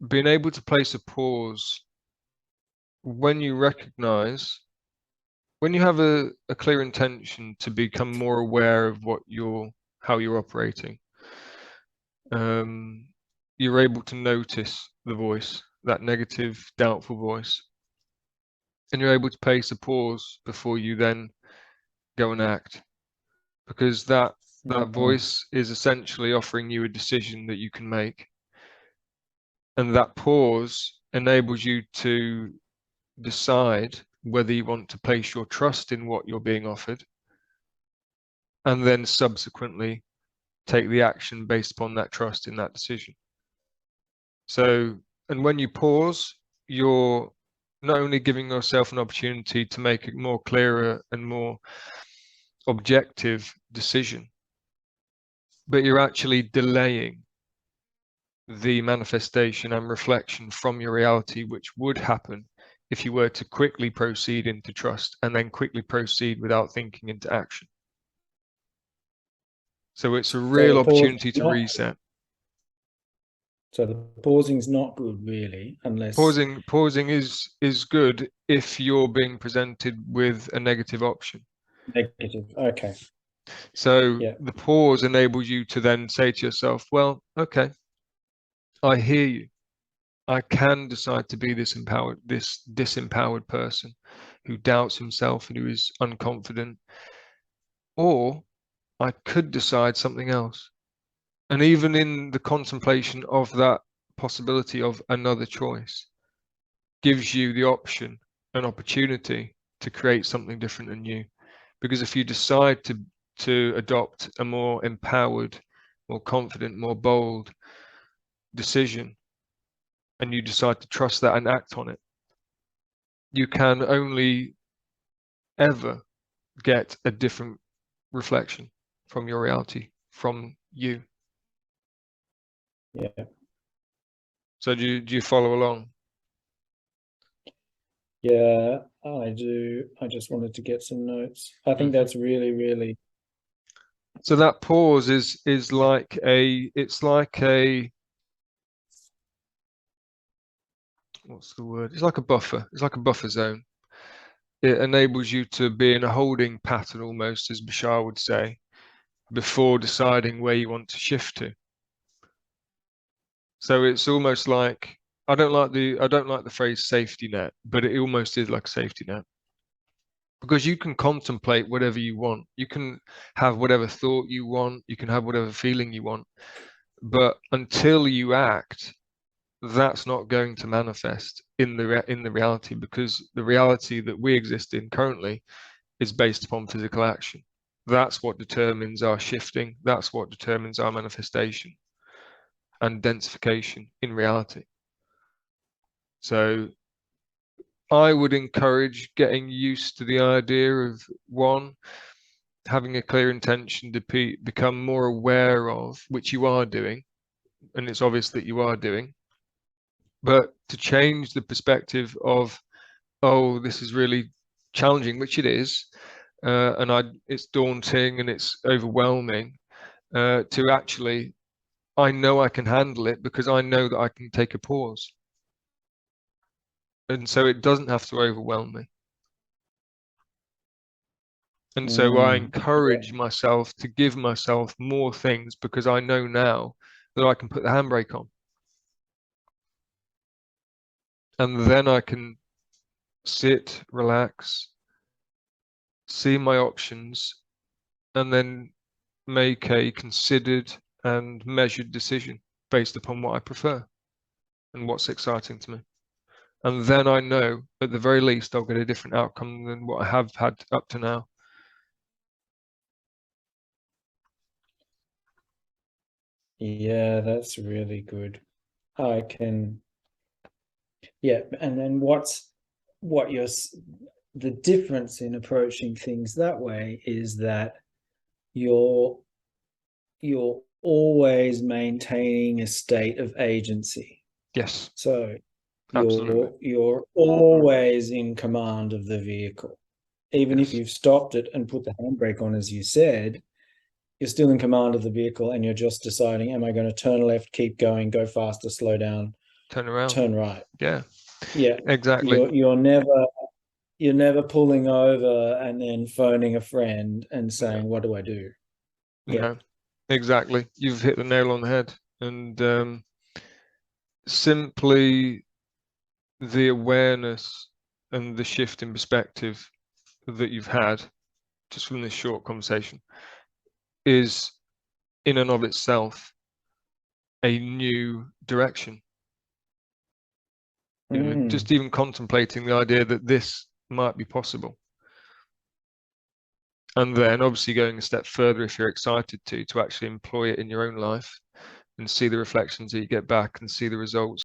being able to place a pause when you recognize, when you have a clear intention to become more aware of how you're operating, you're able to notice the voice, that negative, doubtful voice, and you're able to place a pause before you then go and act, because that voice is essentially offering you a decision that you can make, and that pause enables you to decide whether you want to place your trust in what you're being offered, and then subsequently take the action based upon that trust in that decision. So, and when you pause, you're not only giving yourself an opportunity to make a more clearer and more objective decision, but you're actually delaying the manifestation and reflection from your reality, which would happen if you were to quickly proceed into trust and then quickly proceed without thinking into action. So it's a real opportunity to reset. So the pausing is not good, really, unless pausing is good if you're being presented with a negative option. Negative. Okay. So the pause enables you to then say to yourself, well, okay, I hear you. I can decide to be this disempowered person who doubts himself and who is unconfident, or I could decide something else. And even in the contemplation of that possibility of another choice gives you the option, an opportunity to create something different and new. Because if you decide to adopt a more empowered, more confident, more bold decision, and you decide to trust that and act on it, you can only ever get a different reflection from your reality, from you. Yeah. So do you follow along? Yeah, I do. I just wanted to get some notes. I think that's really, really. So that pause is like it's like a, what's the word? It's like a buffer. It's like a buffer zone. It enables you to be in a holding pattern almost, as Bashar would say, before deciding where you want to shift to. So it's almost like, I don't like the phrase safety net, but it almost is like a safety net. Because you can contemplate whatever you want. You can have whatever thought you want, you can have whatever feeling you want. But until you act, that's not going to manifest in the reality, because the reality that we exist in currently is based upon physical action. That's what determines our shifting. That's what determines our manifestation and densification in reality. So I would encourage getting used to the idea of, one, having a clear intention to become more aware of, which you are doing, and it's obvious that you are doing, but to change the perspective of, oh, this is really challenging, which it is, and it's daunting and it's overwhelming, to actually, I know I can handle it because I know that I can take a pause. And so it doesn't have to overwhelm me. And so I encourage myself to give myself more things, because I know now that I can put the handbrake on. And then I can sit, relax, see my options, and then make a considered and measured decision based upon what I prefer and what's exciting to me. And then I know, at the very least, I'll get a different outcome than what I have had up to now. Yeah, that's really good. I can. Yeah, and then the difference in approaching things that way is that you're always maintaining a state of agency. Yes. So Absolutely. you're always in command of the vehicle. Even if you've stopped it and put the handbrake on, as you said, you're still in command of the vehicle, and you're just deciding, am I going to turn left, keep going, go faster, slow down, turn around. turn right. Yeah, Yeah. exactly. You're never pulling over and then phoning a friend and saying, "What do I do?" Yeah. No, exactly. You've hit the nail on the head. And simply the awareness and the shift in perspective that you've had just from this short conversation is in and of itself a new direction. You know, Mm. just even contemplating the idea that this might be possible. And then obviously going a step further, if you're excited to actually employ it in your own life and see the reflections that you get back and see the results.